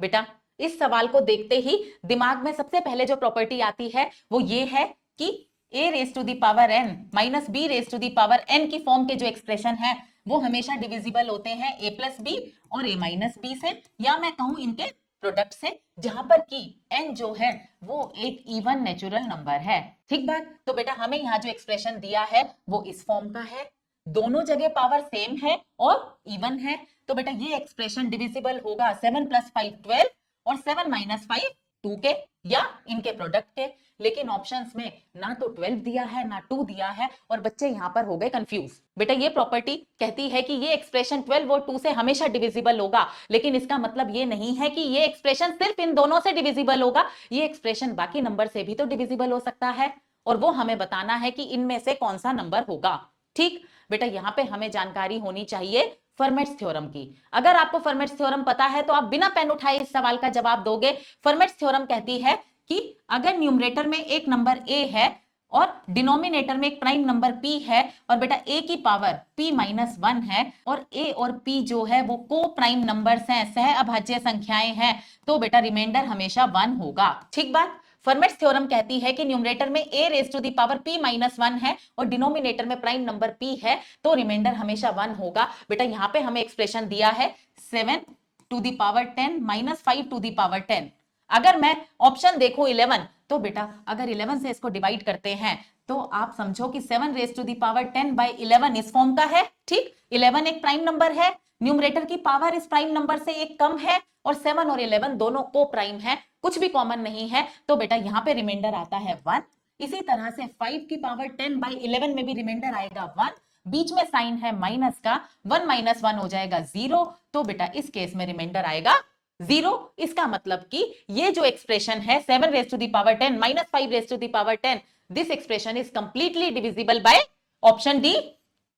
बेटा इस सवाल को देखते ही दिमाग में सबसे पहले जो प्रॉपर्टी आती है वो ये है कि a raise to the power n minus b raise to the power n की फॉर्म के जो एक्सप्रेशन है वो हमेशा डिविजिबल होते हैं a प्लस बी और a माइनस बी से, या मैं कहूं इनके प्रोडक्ट से, जहां पर कि n जो है वो एक इवन नेचुरल नंबर है। ठीक बात। तो बेटा हमें यहाँ जो एक्सप्रेशन दिया है वो इस फॉर्म का है, दोनों जगह पावर सेम है और इवन है। तो बेटा ये एक्सप्रेशन डिविजिबल होगा 7 प्लस 5 12 और 7 माइनस 5 2 के या इनके प्रोडक्ट के। लेकिन ऑप्शंस में ना तो 12 दिया है ना 2 दिया है और बच्चे यहां पर हो गए कंफ्यूज। बेटा ये प्रॉपर्टी कहती है कि ये एक्सप्रेशन 12 और 2 से हमेशा डिविजिबल होगा, लेकिन इसका मतलब ये नहीं है कि ये एक्सप्रेशन सिर्फ इन दोनों से डिविजिबल होगा, ये एक्सप्रेशन बाकी नंबर से भी तो डिविजिबल हो सकता है और वो हमें बताना है कि इनमें से कौन सा नंबर होगा। ठीक बेटा यहां पे हमें जानकारी होनी चाहिए फर्मेट्स थ्योरम की। अगर आपको फर्मेट्स थ्योरम पता है तो आप बिना पेन उठाए इस सवाल का जवाब दोगे। फर्मेट्स थ्योरम कहती है कि अगर न्यूमरेटर में एक नंबर a है और डिनोमिनेटर में एक प्राइम नंबर p है और बेटा a की पावर p माइनस 1 है और a और p जो है वो को प्राइम नंबर्स हैं, सह अभाज्य संख्याएं हैं, तो बेटा रिमाइंडर हमेशा 1 होगा। ठीक बात। फर्मेट्स थ्योरम कहती है कि न्यूमरेटर में a raise to the power p minus 1 है और डिनोमिनेटर में प्राइम नंबर p है, तो रिमाइंडर हमेशा 1 होगा। बेटा यहाँ पे हमें एक्सप्रेशन दिया है 7 to the power 10 minus 5 to the power 10। अगर मैं ऑप्शन देखूं 11, तो बेटा अगर 11 से इसको डिवाइड करते हैं तो आप समझो कि 7 raise to the power 10 by 11 इस फॉर्म का है। ठीक, 11 एक प्राइम नंबर है, न्यूमरेटर की पावर इस प्राइम नंबर से एक कम है और 7 और 11 दोनों को प्राइम है, कुछ भी कॉमन नहीं है, तो बेटा यहाँ पे रिमाइंडर आता है 1। इसी तरह से 5 की पावर 10 बाई 11 में भी रिमाइंडर आएगा 1, बीच में साइन है माइनस का, 1 माइनस 1 हो जाएगा 0, तो बेटा इस केस में रिमाइंडर आएगा 0। इसका मतलब कि ये जो एक्सप्रेशन है 7 raise to the power 10 minus 5 raise to the power 10, this expression is completely divisible by option D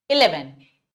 11।